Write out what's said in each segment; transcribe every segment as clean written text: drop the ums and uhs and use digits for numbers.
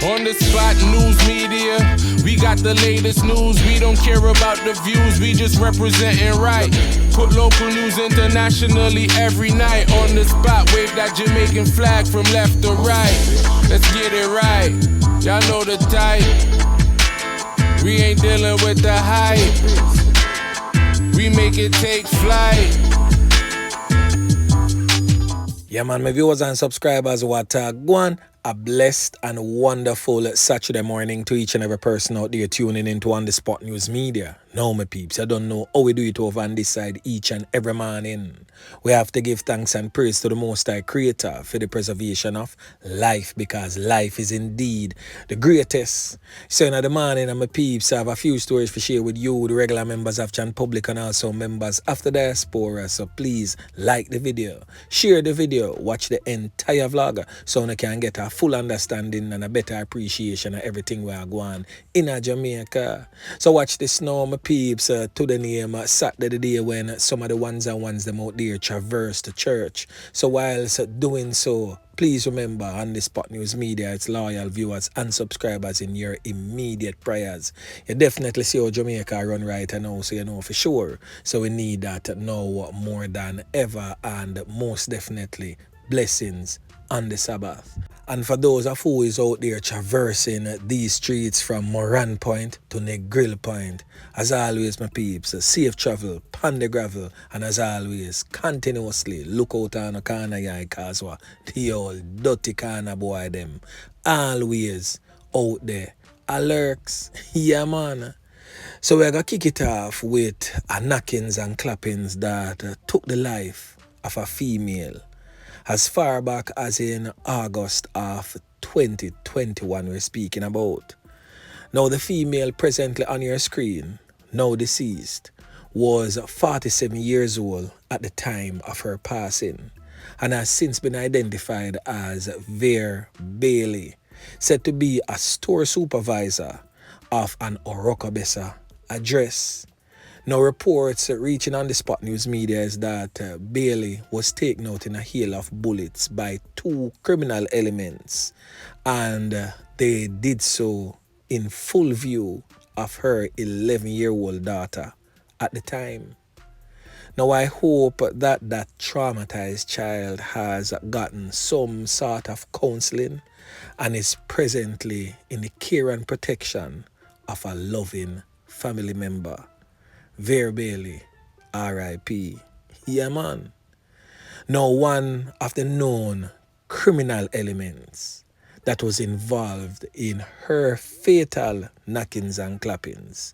On the spot news media, we got the latest news. We don't care about the views, we just representing right. Put local news internationally every night. On the spot, wave that Jamaican flag from left to right. Let's get it right, y'all know the type. We ain't dealing with the hype, we make it take flight. Yeah, man, my viewers and subscribers, what go on. A blessed and wonderful Saturday morning to each and every person out there tuning into On The Spot News Media. Now, my peeps, I don't know how we do it over on this side each and every morning. We have to give thanks and praise to the Most High Creator for the preservation of life, because life is indeed the greatest. So in the morning, my peeps, I have a few stories to share with you, the regular members of Chan Public and also members of the diaspora. So please like the video, share the video, watch the entire vlog so you can get a full understanding and a better appreciation of everything we are going in Jamaica. So watch this now, my peeps, to the name Saturday, the day when some of the ones them out there traverse the church. So whilst doing so, please remember, On The Spot News Media, its loyal viewers and subscribers in your immediate prayers. You definitely see how Jamaica run right now, so you know for sure. So we need that now more than ever, and most definitely blessings on the Sabbath. And for those of who is out there traversing these streets from Moran Point to Negril Point, as always, my peeps, safe travel, pan the gravel, and as always, continuously look out on the corner yai, cause the old dirty corner boy them always out there. Alerts, yeah man. So we're gonna kick it off with a knockings and clappings that took the life of a female as far back as in August of 2021 we're speaking about. Now the female presently on your screen, now deceased, was 47 years old at the time of her passing and has since been identified as Ver Bailey, said to be a store supervisor of an Orokobesa address. Now reports reaching On The Spot News Media is that Bailey was taken out in a hail of bullets by two criminal elements, and they did so in full view of her 11-year-old daughter at the time. Now I hope that traumatized child has gotten some sort of counseling and is presently in the care and protection of a loving family member. Ver Bailey, R.I.P. Yeah, man. Now, one of the known criminal elements that was involved in her fatal knockings and clappings,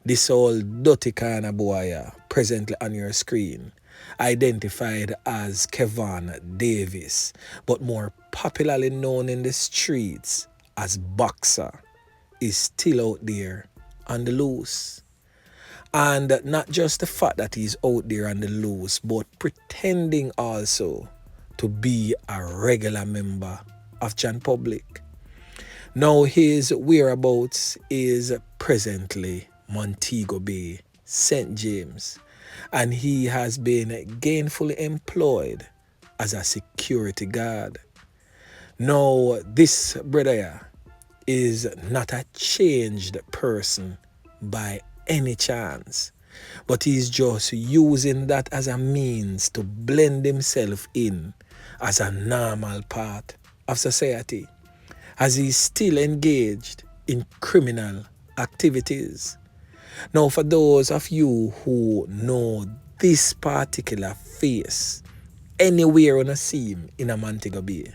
this old dirty kind of boy presently on your screen, identified as Kevon Davis, but more popularly known in the streets as Boxer, is still out there on the loose. And not just the fact that he's out there on the loose, but pretending also to be a regular member of Chan Public. Now his whereabouts is presently Montego Bay, St. James, and he has been gainfully employed as a security guard. Now this brother is not a changed person by any chance, but he's just using that as a means to blend himself in as a normal part of society, as he's still engaged in criminal activities. Now, for those of you who know this particular face anywhere on a scene in a Montego Bay,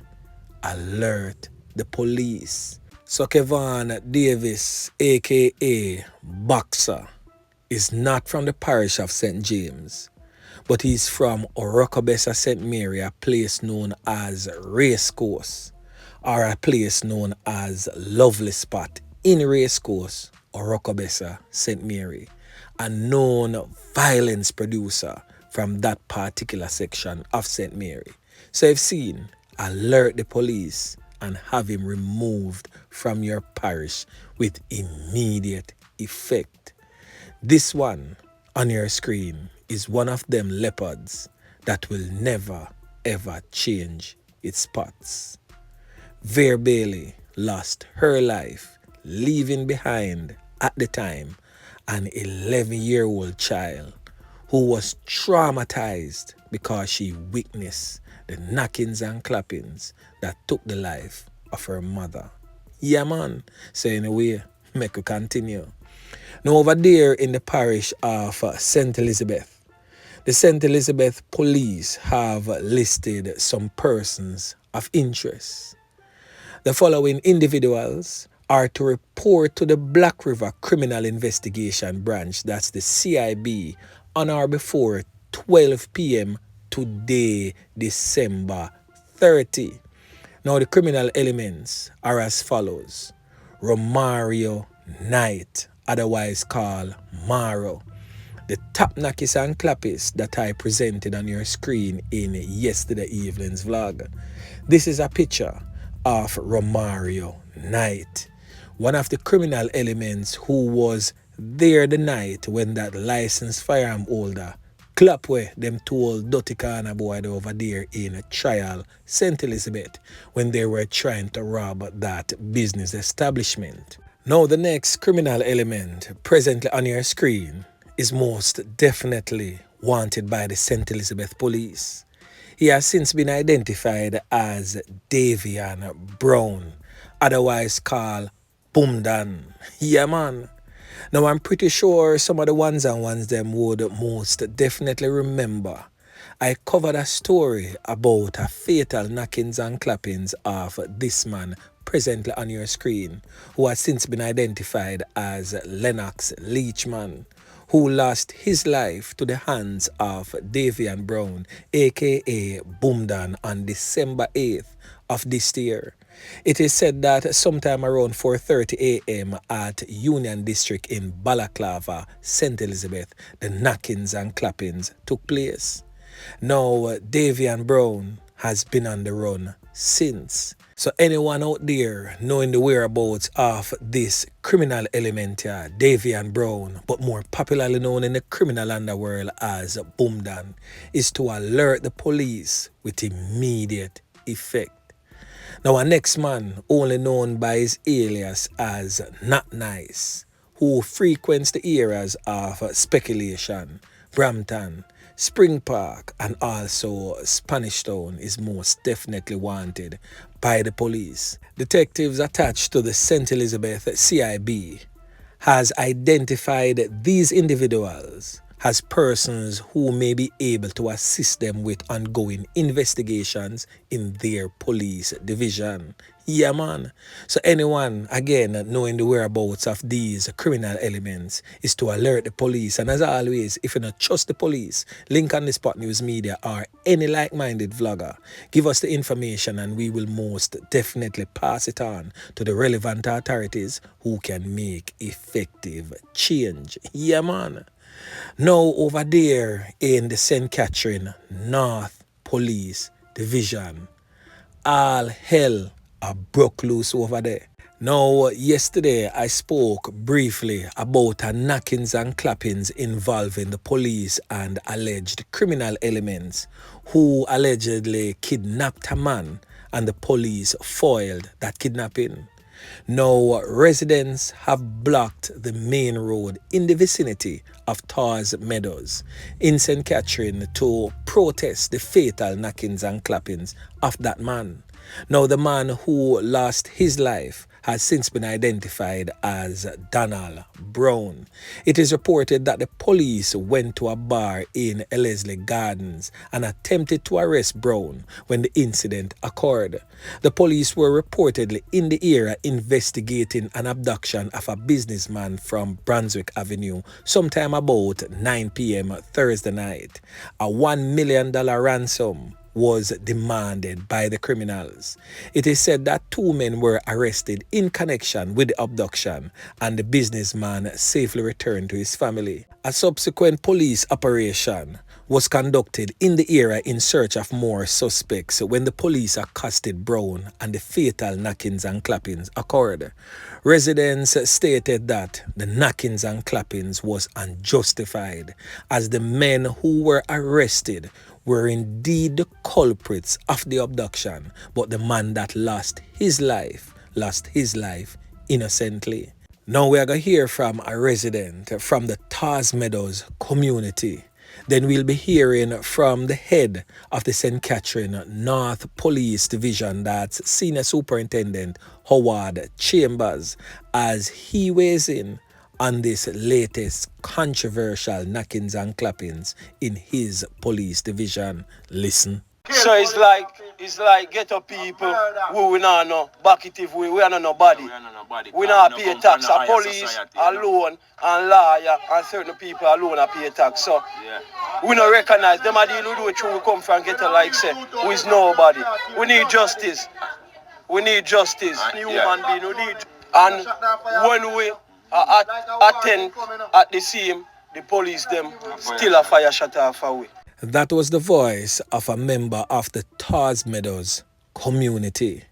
alert the police. So Kevon Davis, aka Boxer, is not from the parish of St. James, but he's from Orokobesa St. Mary, a place known as Racecourse, or a place known as Lovely Spot in Racecourse, Orokobesa St. Mary, a known violence producer from that particular section of St. Mary. So if seen, alert the police and have him removed from your parish with immediate effect. This one on your screen is one of them leopards that will never ever change its spots. Ver Bailey, lost her life, leaving behind, at the time, an 11-year-old child who was traumatized because she witnessed the knockings and clappings that took the life of her mother. Yeah, man. So anyway, make we continue. Now over there in the parish of St. Elizabeth, the St. Elizabeth police have listed some persons of interest. The following individuals are to report to the Black River Criminal Investigation Branch, that's the CIB, on or before 12 p.m. today, December 30. Now the criminal elements are as follows. Romario Knight, otherwise called Maro. The top Knockist and Clappist that I presented on your screen in yesterday evening's vlog. This is a picture of Romario Knight, one of the criminal elements who was there the night when that licensed firearm holder clap where them two old dirty corner boy over there in a trial St. Elizabeth when they were trying to rob that business establishment. Now the next criminal element presently on your screen is most definitely wanted by the St. Elizabeth police. He has since been identified as Davian Brown, otherwise called Bumdan. Yeah, man. Now I'm pretty sure some of the ones and ones them would most definitely remember. I covered a story about a fatal knockings and clappings of this man presently on your screen, who has since been identified as Lennox Leachman, who lost his life to the hands of Davian Brown, aka Bumdan, on December 8th of this year. It is said that sometime around 4:30 a.m. at Union District in Balaclava, St. Elizabeth, the knockings and clappings took place. Now, Davian Brown has been on the run since. So anyone out there knowing the whereabouts of this criminal element here, Davian Brown, but more popularly known in the criminal underworld as Bumdan, is to alert the police with immediate effect. Now our next man, only known by his alias as Not Nice, who frequents the areas of Speculation, Brampton, Spring Park and also Spanish Town, is most definitely wanted by the police. Detectives attached to the St. Elizabeth CIB has identified these individuals as persons who may be able to assist them with ongoing investigations in their police division. Yeah, man. So anyone, again, knowing the whereabouts of these criminal elements is to alert the police. And as always, if you don't trust the police, link on the Spot News Media or any like-minded vlogger, give us the information and we will most definitely pass it on to the relevant authorities who can make effective change. Yeah, man. Now over there in the St. Catherine North Police Division, all hell are broke loose over there. Now, yesterday I spoke briefly about a knockings and clappings involving the police and alleged criminal elements who allegedly kidnapped a man and the police foiled that kidnapping. Now, residents have blocked the main road in the vicinity of Tars Meadows in St. Catherine to protest the fatal knockings and clappings of that man. Now, the man who lost his life has since been identified as Donald Brown. It is reported that the police went to a bar in Ellerslie Gardens and attempted to arrest Brown when the incident occurred. The police were reportedly in the area investigating an abduction of a businessman from Brunswick Avenue sometime about 9 p.m. Thursday night. A $1 million ransom was demanded by the criminals. It is said that 2 men were arrested in connection with the abduction and the businessman safely returned to his family. A subsequent police operation was conducted in the area in search of more suspects when the police accosted Brown and the fatal knockings and clappings occurred. Residents stated that the knockings and clappings was unjustified as the men who were arrested were indeed the culprits of the abduction, but the man that lost his life lost his life innocently. Now we are going to hear from a resident from the Tars Meadows community. Then we'll be hearing from the head of the St. Catherine North Police Division, that's Senior Superintendent Howard Chambers, as he weighs in on this latest controversial knockings and clappings in his police division. Listen. So it's like ghetto people who we not know back it if we are not nobody. We not pay tax. A police alone and lawyer and certain people alone are pay tax. So we not recognize them are deal with which we come from ghetto like say who is nobody. We need justice. We need justice. Human being we need. And when we attend at the scene, the police them still a fire shut off away. That was the voice of a member of the Tars Meadows community.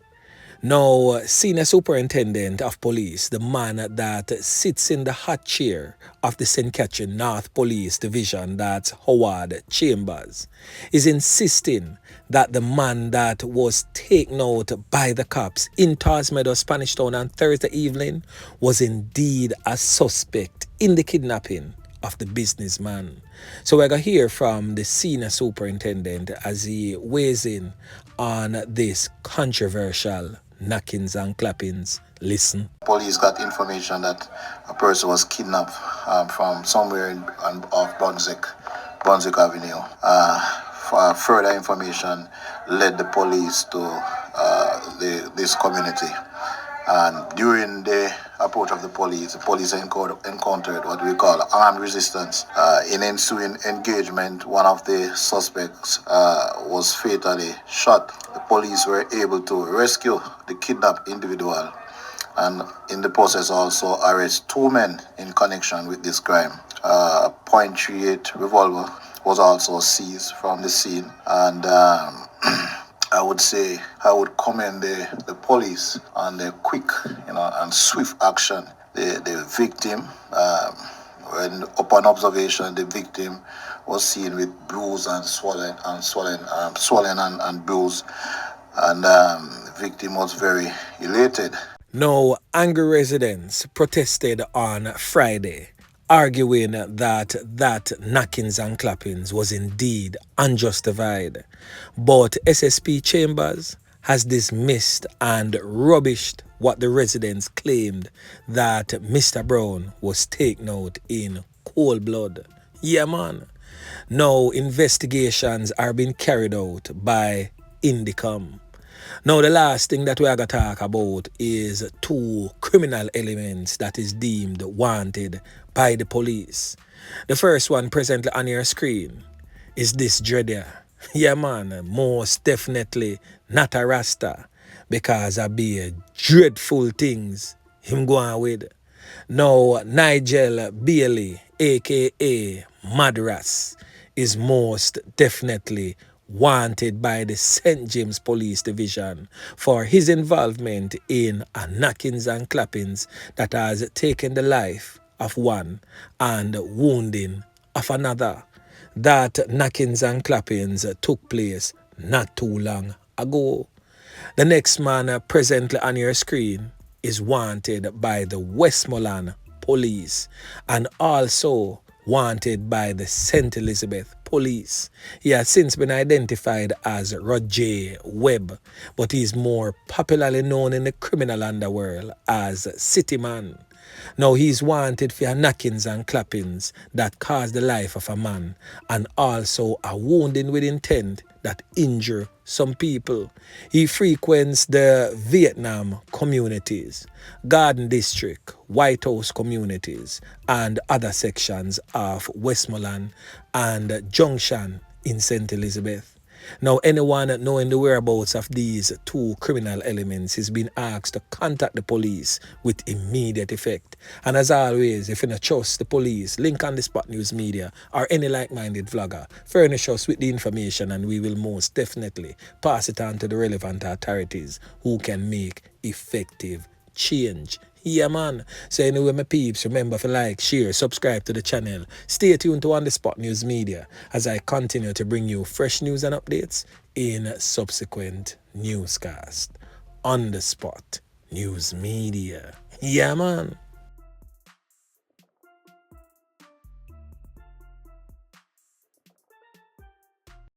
Now, Senior Superintendent of Police, the man that sits in the hot chair of the St. Catherine North Police Division, that's Howard Chambers, is insisting that the man that was taken out by the cops in Tars Meadows, Spanish Town on Thursday evening was indeed a suspect in the kidnapping of the businessman. So we're going to hear from the Senior Superintendent as he weighs in on this controversial knockings and clappings. Listen. Police got information that a person was kidnapped from somewhere off Brunswick Avenue. Further information led the police to this community. And during the approach of the police encountered what we call armed resistance. In ensuing engagement, one of the suspects was fatally shot. The police were able to rescue the kidnapped individual and in the process also arrest 2 men in connection with this crime. .38 revolver was also seized from the scene, and I would commend the police on their quick, and swift action. The victim, when upon observation, the victim was seen with bruise and swollen and bruise, and the victim was very elated. Now, angry residents protested on Friday, arguing that knockings and clappings was indeed unjustified. But SSP Chambers has dismissed and rubbished what the residents claimed that Mr. Brown was taken out in cold blood. Yeah, man. Now, investigations are being carried out by Indicom. Now, the last thing that we are going to talk about is 2 criminal elements that is deemed wanted by the police. The first one presently on your screen is this dreader. Yeah, man, most definitely not a Rasta, because I be dreadful things him going with. Now, Nigel Bailey, aka Madras, is most definitely wanted by the St. James Police Division for his involvement in a knockings and clappings that has taken the life of one and wounding of another. That knockings and clappings took place not too long ago. The next man presently on your screen is wanted by the Westmoreland Police and also wanted by the St. Elizabeth Police. He has since been identified as Rojay Webb, but he is more popularly known in the criminal underworld as City Man. Now, he's wanted for knockings and clappings that caused the life of a man and also a wounding with intent that injure some people. He frequents the Vietnam communities, Garden District, White House communities, and other sections of Westmoreland and Junction in St. Elizabeth. Now, anyone knowing the whereabouts of these 2 criminal elements is being asked to contact the police with immediate effect. And as always, if you don't trust the police, link on the Spot News Media or any like-minded vlogger, furnish us with the information and we will most definitely pass it on to the relevant authorities who can make effective change. Yeah, man. So anyway, my peeps, remember to like, share, subscribe to the channel. Stay tuned to On The Spot News Media as I continue to bring you fresh news and updates in subsequent newscast. On The Spot News Media. Yeah, man.